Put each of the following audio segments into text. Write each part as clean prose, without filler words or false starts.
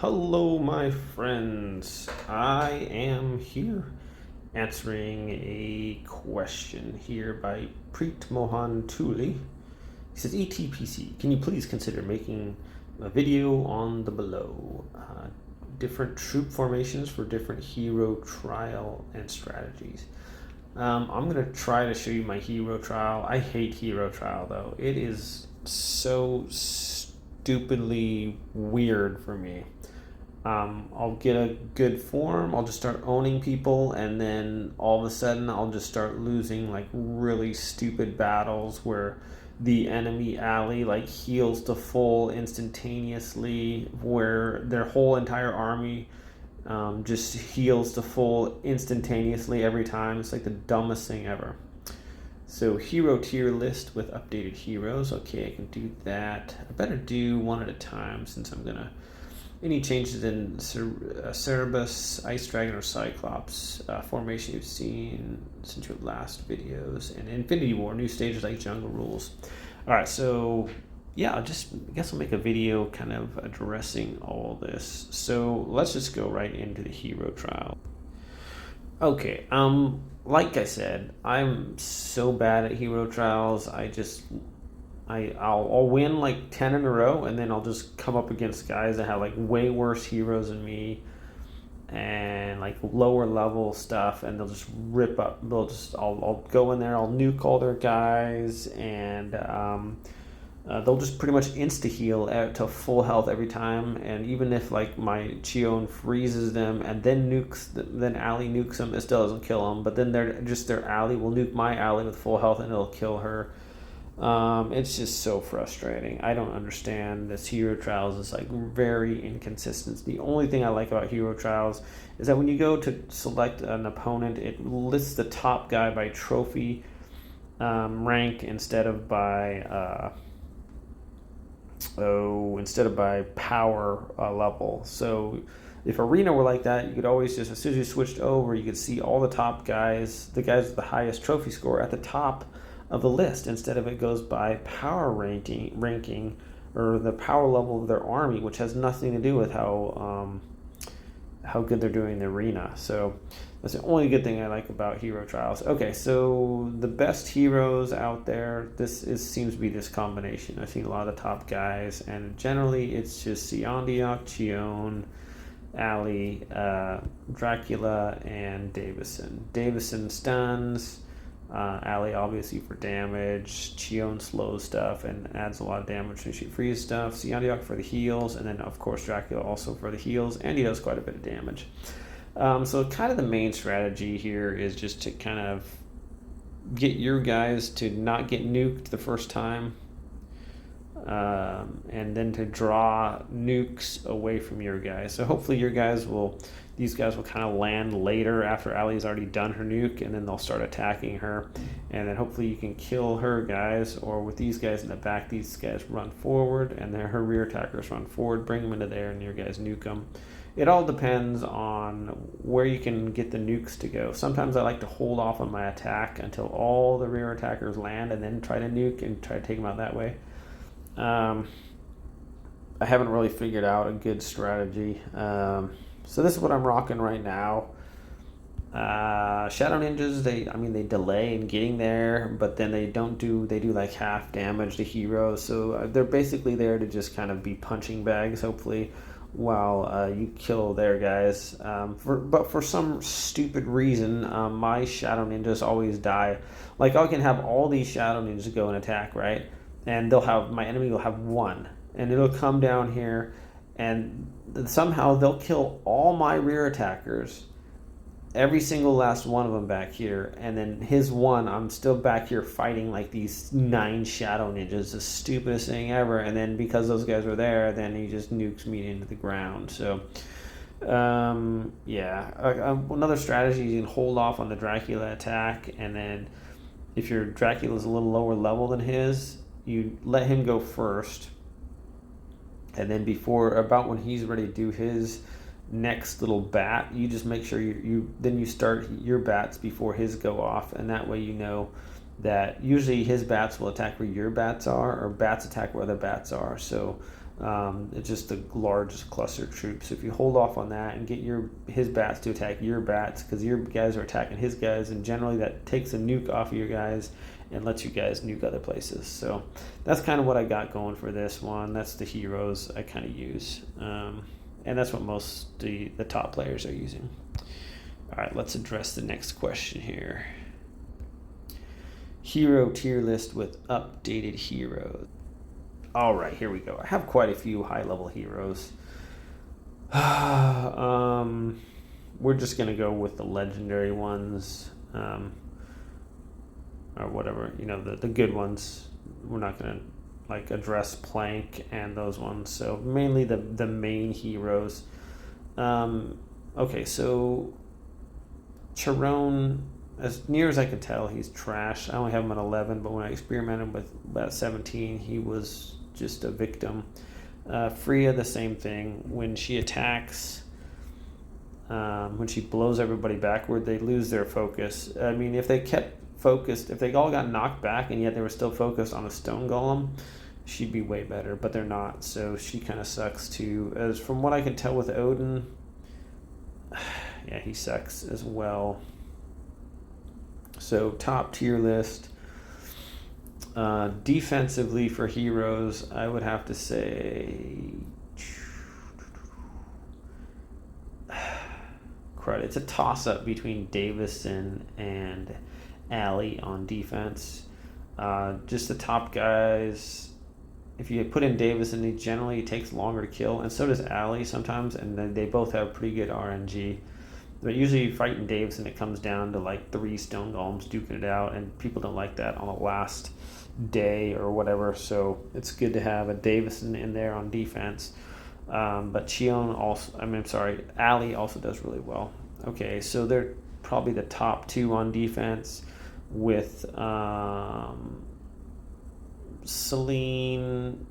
Hello, my friends. I am here answering a question here by PREETMOHAN TULI. He says, ETPC, can you please consider making a video on the below? Different troop formations for different hero trial and strategies. I'm going to try to show you my hero trial. I hate hero trial, though. It is so stupidly weird for me. I'll get a good form, I'll just start owning people, and then all of a sudden I'll just start losing like really stupid battles where the enemy ally like heals to full instantaneously, where their whole entire army just heals to full instantaneously every time. It's like the dumbest thing ever. So hero tier list with updated heroes. Okay, I can do that. I better do one at a time since I'm gonna any changes in Cerberus, Ice Dragon, or Cyclops formation you've seen since your last videos, and Infinity War, new stages like Jungle Rules. Alright, so yeah, I guess I'll make a video kind of addressing all this. So let's just go right into the hero trial. Okay, like I said, I'm so bad at hero trials. I'll win like 10 in a row, and then I'll just come up against guys that have like way worse heroes than me and like lower level stuff, and they'll just rip up. I'll go in there, I'll nuke all their guys, and they'll just pretty much insta heal to full health every time. And even if like my Chion freezes them and then ally nukes them, it still doesn't kill them. But then their ally will nuke my ally with full health, and it'll kill her. It's just so frustrating. I don't understand this hero trials. It's like very inconsistent. The only thing I like about hero trials is that when you go to select an opponent, it lists the top guy by trophy rank instead of by power level. So if Arena were like that, you could always just, as soon as you switched over, you could see all the top guys, the guys with the highest trophy score at the top of the list, instead of it goes by power ranking or the power level of their army, which has nothing to do with how good they're doing in the arena. So that's the only good thing I like about hero trials. Okay, so the best heroes out there, seems to be this combination. I've seen a lot of the top guys, and generally it's just Siondiok, Chion, Ali, Dracula, and Davison. Davison stuns, Ali obviously for damage, Chion slows stuff and adds a lot of damage when she frees stuff, Siondiok for the heals, and then of course Dracula also for the heals, and he does quite a bit of damage. So kind of the main strategy here is just to kind of get your guys to not get nuked the first time, and then to draw nukes away from your guys. So hopefully these guys will kind of land later after Ali's already done her nuke, and then they'll start attacking her, and then hopefully you can kill her guys, or with these guys in the back, these guys run forward, and then her rear attackers run forward, bring them into there, and your guys nuke them. It all depends on where you can get the nukes to go. Sometimes I like to hold off on my attack until all the rear attackers land, and then try to nuke and try to take them out that way. I haven't really figured out a good strategy. So this is what I'm rocking right now. Shadow Ninjas, they delay in getting there, but then they do like half damage to heroes. So they're basically there to just kind of be punching bags, hopefully, while you kill their guys. But for some stupid reason, my Shadow Ninjas always die. Like I can have all these Shadow Ninjas go and attack, right? And my enemy will have one, and it'll come down here, and somehow they'll kill all my rear attackers, every single last one of them back here, and then his one, I'm still back here fighting like these 9 Shadow Ninjas, the stupidest thing ever. And then because those guys were there, then he just nukes me into the ground. So another strategy, you can hold off on the Dracula attack, and then if your Dracula is a little lower level than his, you let him go first, and then about when he's ready to do his next little bat, you just make sure you start your bats before his go off, and that way you know that usually his bats will attack where your bats are, or bats attack where other bats are. So It's just the largest cluster of troops. If you hold off on that and get his bats to attack your bats, because your guys are attacking his guys, and generally that takes a nuke off of your guys and lets you guys nuke other places. So that's kind of what I got going for this one. That's the heroes I kind of use, and that's what most the top players are using. All right, let's address the next question here. Hero tier list with updated heroes. All right, here we go. I have quite a few high-level heroes. We're just going to go with the legendary ones, or whatever, the good ones. We're not going to address Plank and those ones. So mainly the main heroes. Okay, so Chiron, as near as I can tell, he's trash. I only have him at 11, but when I experimented with about 17, he was just a victim. Freya, the same thing. When she attacks, when she blows everybody backward, they lose their focus. I mean, if they kept focused, if they all got knocked back and yet they were still focused on a stone golem, she'd be way better, but they're not, so she kind of sucks too. As from what I can tell with Odin, yeah, he sucks as well. So top tier list. Defensively for heroes, I would have to say, crud. It's a toss-up between Davison and Allie on defense. Just the top guys. If you put in Davison, he generally takes longer to kill, and so does Allie sometimes, and then they both have pretty good RNG. But usually fighting Davison, it comes down to 3 stone golems duking it out, and people don't like that on the last day or whatever, so it's good to have a Davison in there on defense. But Allie also does really well. Okay, so they're probably the top 2 on defense, with Celine,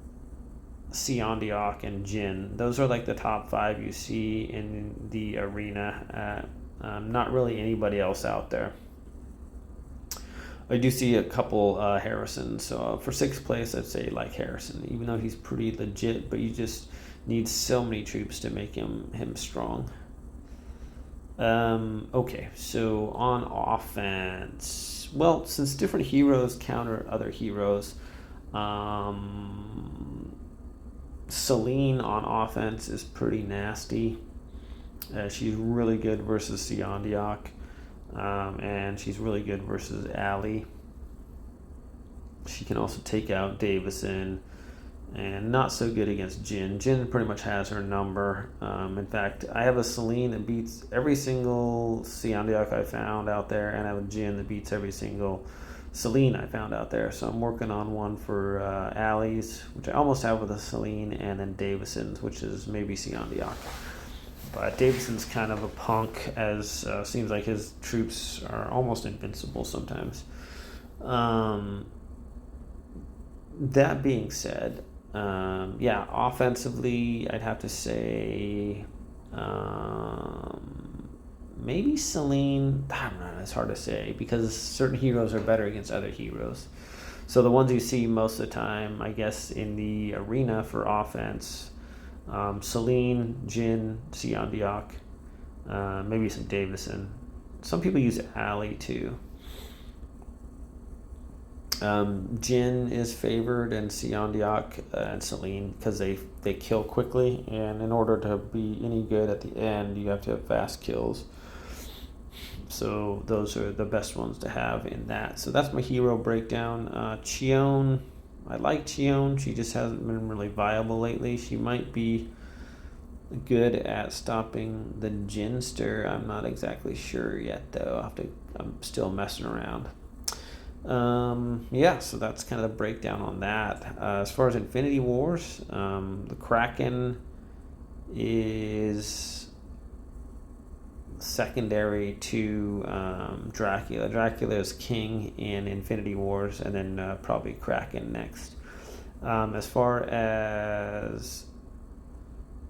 Siondiok, and Jin. Those are the top 5 you see in the arena. Not really anybody else out there. I do see a couple Harrison. So for 6th place, I'd say Harrison, even though he's pretty legit, but you just need so many troops to make him strong. Okay, so on offense, well, since different heroes counter other heroes, Celine on offense is pretty nasty. She's really good versus Siondiok, and she's really good versus Allie. She can also take out Davison, and not so good against Jin. Jin pretty much has her number. In fact, I have a Celine that beats every single Siondiok I found out there, and I have a Jin that beats every single Celine I found out there. So I'm working on one for Allie's, which I almost have with a Celine, and then Davison's, which is maybe Siondiok. But Davison's kind of a punk, as seems like his troops are almost invincible sometimes. That being said, offensively, I'd have to say maybe Celine. I don't know, it's hard to say because certain heroes are better against other heroes. So the ones you see most of the time, I guess, in the arena for offense, Celine, Jin, Siondiok, maybe some Davison. Some people use Allie too. Jin is favored, and Siondiok and Celine, because they kill quickly, and in order to be any good at the end, you have to have fast kills. So those are the best ones to have in that. So that's my hero breakdown. Chion, I like Chion. She just hasn't been really viable lately. She might be good at stopping the Jinster. I'm not exactly sure yet, though. I'm still messing around. So that's kind of the breakdown on that. As far as Infinity Wars, the Kraken is secondary to Dracula. Dracula is king in Infinity Wars, and then probably Kraken next. As far as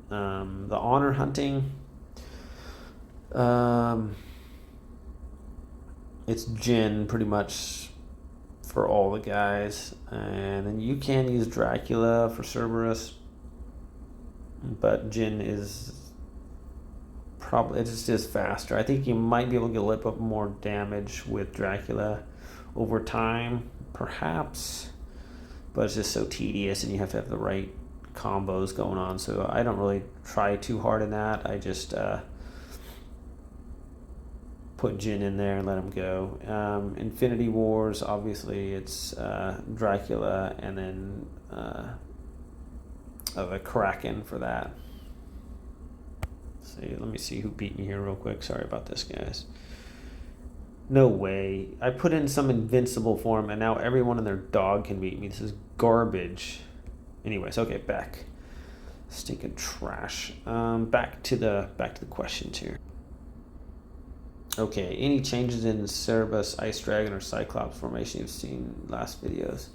the honor hunting, it's Jin pretty much for all the guys, and then you can use Dracula for Cerberus, but Jin is probably, it just is faster. I think you might be able to get a little bit more damage with Dracula over time, perhaps, but it's just so tedious and you have to have the right combos going on. So I don't really try too hard in that. I just put Jin in there and let him go. Infinity Wars, obviously it's Dracula and then a Kraken for that. So let me see who beat me here real quick. Sorry about this, guys. No way. I put in some invincible form and now everyone and their dog can beat me. This is garbage. Anyways, okay, back. Stinking trash. Back to the questions here. Okay, any changes in Cerberus, Ice Dragon, or Cyclops formation you've seen last videos?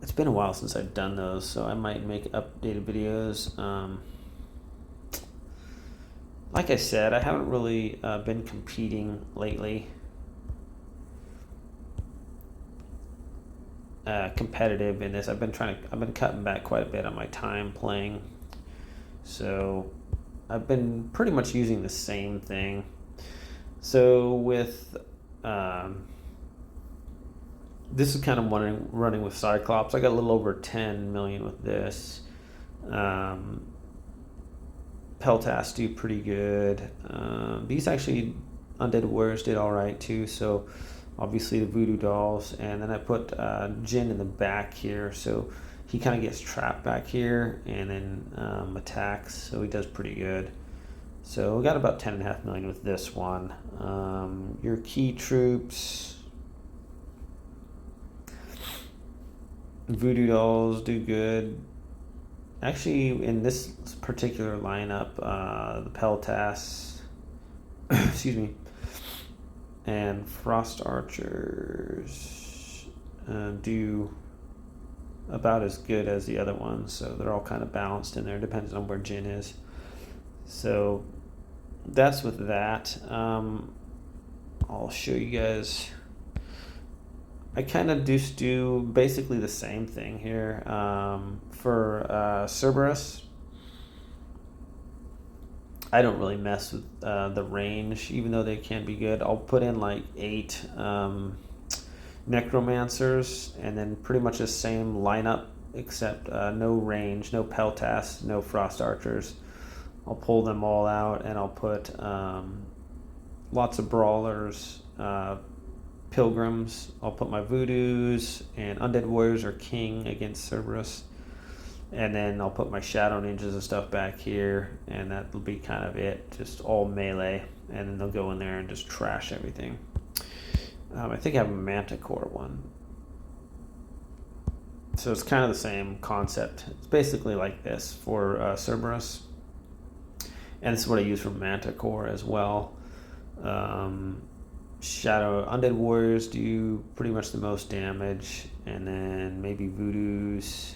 It's been a while since I've done those, so I might make updated videos. Like I said, I haven't really been competing lately. Competitive in this. I've been cutting back quite a bit on my time playing. So I've been pretty much using the same thing. So with this is kind of running with Cyclops. I got a little over 10 million with this. Peltas do pretty good. These actually Undead Warriors did all right too. So obviously the Voodoo Dolls, and then I put Jin in the back here, so he kind of gets trapped back here and then attacks. So he does pretty good. So we got about 10.5 million with this one. Your key troops, Voodoo Dolls do good. Actually, in this particular lineup, the Peltas, excuse me, and Frost Archers do about as good as the other ones. So they're all kind of balanced in there, depends on where Jin is. So that's with that. I'll show you guys. I kind of just do basically the same thing here. For Cerberus, I don't really mess with the range, even though they can be good. I'll put in like 8 Necromancers, and then pretty much the same lineup, except no range, no Peltas, no Frost Archers. I'll pull them all out, and I'll put lots of Brawlers, Pilgrims. I'll put my Voodoos, and Undead Warriors are king against Cerberus. And then I'll put my Shadow Ninjas and stuff back here, and that'll be kind of it, just all melee. And then they'll go in there and just trash everything. I think I have a Manticore one. So it's kind of the same concept. It's basically like this for Cerberus. And this is what I use for Manticore as well. Shadow Undead Warriors do pretty much the most damage, and then maybe Voodoos,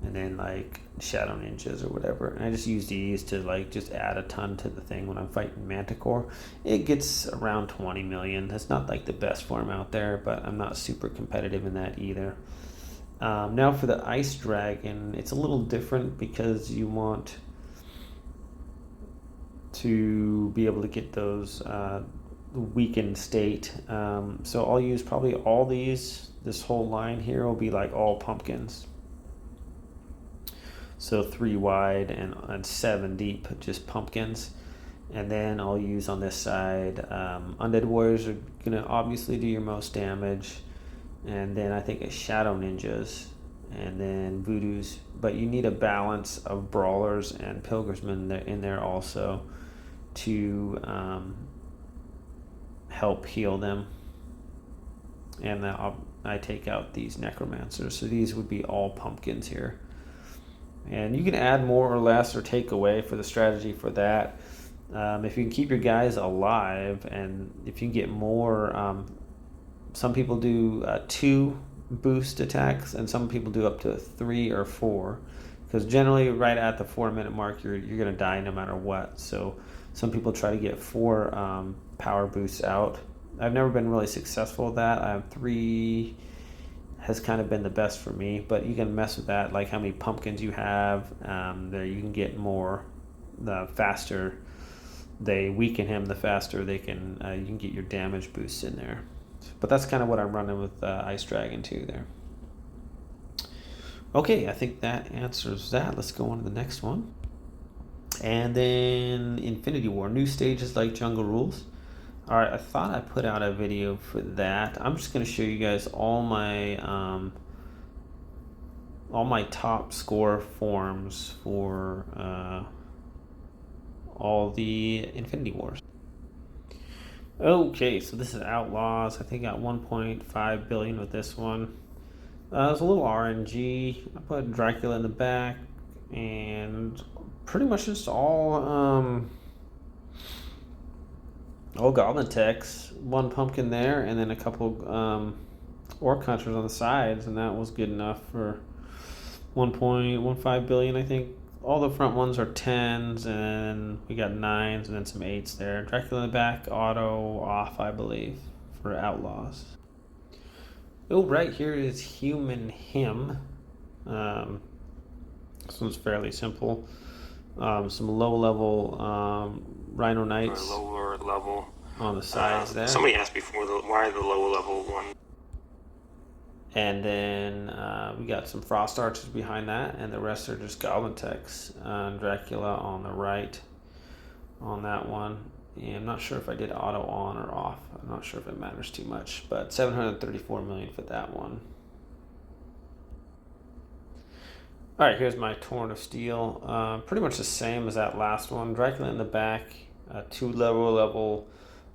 and then like Shadow Ninjas or whatever. And I just use these to like just add a ton to the thing when I'm fighting Manticore. It gets around 20 million. That's not like the best form out there, but I'm not super competitive in that either. Now for the Ice Dragon, it's a little different because you want to be able to get those weakened state. So I'll use probably all these. This whole line here will be like all pumpkins. So 3 wide and 7 deep, just pumpkins. And then I'll use on this side, Undead Warriors are going to obviously do your most damage. And then I think a Shadow Ninjas, and then Voodoos. But you need a balance of Brawlers and Pilgrimsmen in there also to help heal them. And I take out these Necromancers. So these would be all pumpkins here. And you can add more or less or take away for the strategy for that. If you can keep your guys alive, and if you can get more, some people do 2 boost attacks, and some people do up to 3 or 4. Because generally, right at the 4-minute mark, you're going to die no matter what. So some people try to get 4 power boosts out. I've never been really successful with that. I have 3. has kind of been the best for me, but you can mess with that, like how many pumpkins you have. There you can get more, the faster they weaken him, the faster they can you can get your damage boosts in there. But that's kind of what I'm running with Ice Dragon 2 there. Okay, I think that answers that. Let's go on to the next one. And then Infinity War, new stages like Jungle Rules. All right, I thought I put out a video for that. I'm just going to show you guys all my top score forms for all the Infinity Wars. Okay, so this is Outlaws. I think I got 1.5 billion with this one. It was a little RNG. I put Dracula in the back, and pretty much just all Goblin techs. One pumpkin there, and then a couple Orc Hunters on the sides, and that was good enough for 1.15 billion, I think. All the front ones are 10s, and we got 9s, and then some 8s there. Dracula in the back, auto off, I believe, for Outlaws. Oh, right here is Human Him. This one's fairly simple. Some low-level Rhino Knights. Lower level. On the sides there. Somebody asked before, why the low-level one? And then we got some Frost Archers behind that, and the rest are just Goblin techs. Dracula on the right on that one. And I'm not sure if I did auto on or off. I'm not sure if it matters too much, but 734 million for that one. All right, here's my Torrent of Steel. Pretty much the same as that last one. Dracula in the back, 2 level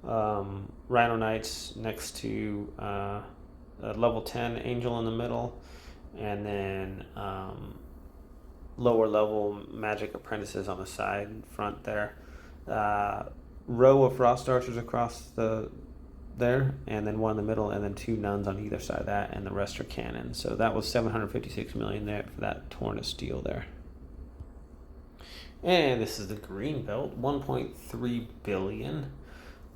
Rhino Knights next to level 10 Angel in the middle, and then lower level Magic Apprentices on the side and front there. Row of Frost Archers across there, and then one in the middle, and then 2 nuns on either side of that, and the rest are cannons. So that was 756 million there for that Torrent of Steel there. And this is the green belt, 1.3 billion.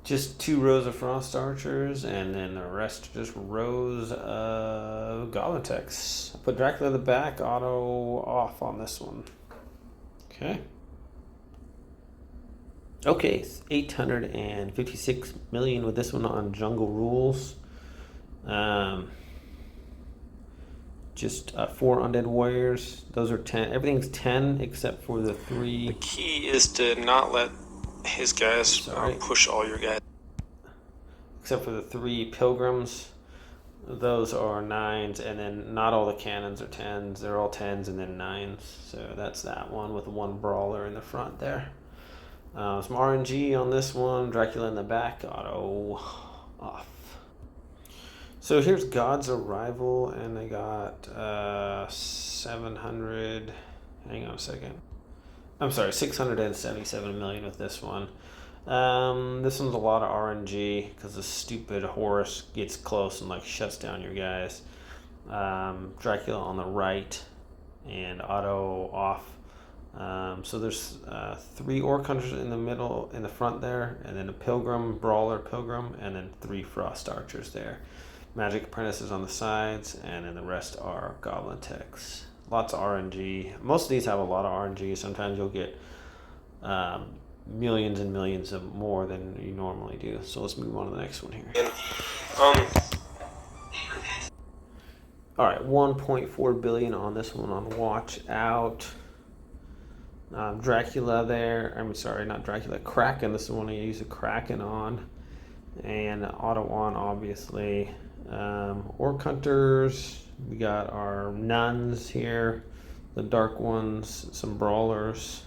Just 2 rows of Frost Archers, and then the rest just rows of Goblin techs. I put Dracula in the back, auto off on this one. Okay, 856 million with this one on Jungle Rules. Just 4 Undead Warriors. Those are 10. Everything's 10 except for the 3. The key is to not let his guys push all your guys. Except for the 3 Pilgrims. Those are 9s, and then not all the cannons are 10s. They're all 10s and then 9s. So that's that one with 1 Brawler in the front there. Some RNG on this one. Dracula in the back, auto off. So here's God's Arrival, and they got 700. Hang on a second. I'm sorry, 677 million with this one. This one's a lot of RNG because the stupid Horus gets close and like shuts down your guys. Dracula on the right and auto off. So there's 3 Orc Hunters in the middle, in the front there, and then a Pilgrim, Brawler Pilgrim, and then 3 Frost Archers there. Magic Apprentices on the sides, and then the rest are Goblin techs. Lots of RNG. Most of these have a lot of RNG. Sometimes you'll get millions and millions of more than you normally do. So let's move on to the next one here. All right, 1.4 billion on this one on Watch Out. Dracula there. I'm sorry, not Dracula. Kraken. This is the one I use a Kraken on, and auto on obviously. Orc Hunters. We got our nuns here, the dark ones, some brawlers,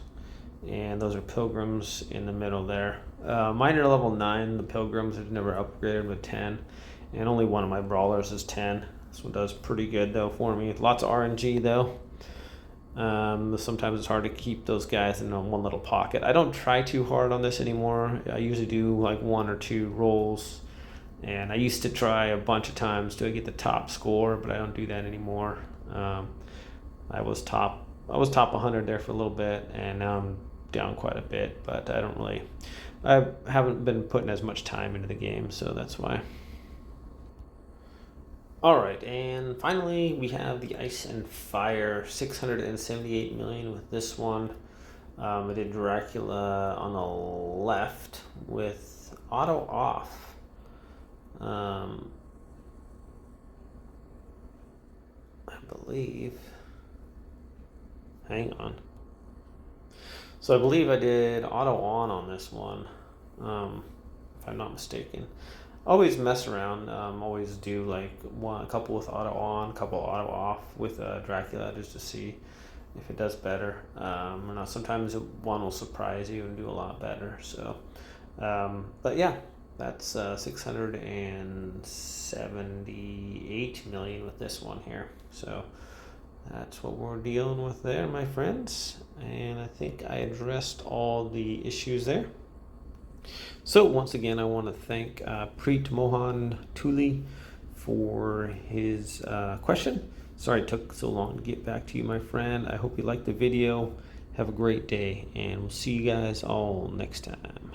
and those are pilgrims in the middle there. Mine are level 9, the pilgrims. I've never upgraded with 10, and only one of my brawlers is 10. This one does pretty good though for me. Lots of RNG though. Sometimes it's hard to keep those guys in one little pocket. I don't try too hard on this anymore. I usually do like 1 or 2 rolls, and I used to try a bunch of times to get the top score, but I don't do that anymore. I was top 100 there for a little bit, and now I'm down quite a bit, but I haven't been putting as much time into the game, so that's why. All right, and finally we have the Ice and Fire, 678 million with this one. I did Dracula on the left with auto off. I believe. Hang on. So I believe I did auto on this one, if I'm not mistaken. Always mess around. Always do like a couple with auto on, a couple auto off with Dracula just to see if it does better. Or not. Sometimes one will surprise you and do a lot better. So, but yeah, that's 678 million with this one here. So that's what we're dealing with there, my friends. And I think I addressed all the issues there. So once again, I want to thank PREETMOHAN TULI for his question. Sorry it took so long to get back to you, my friend. I hope you liked the video. Have a great day, and we'll see you guys all next time.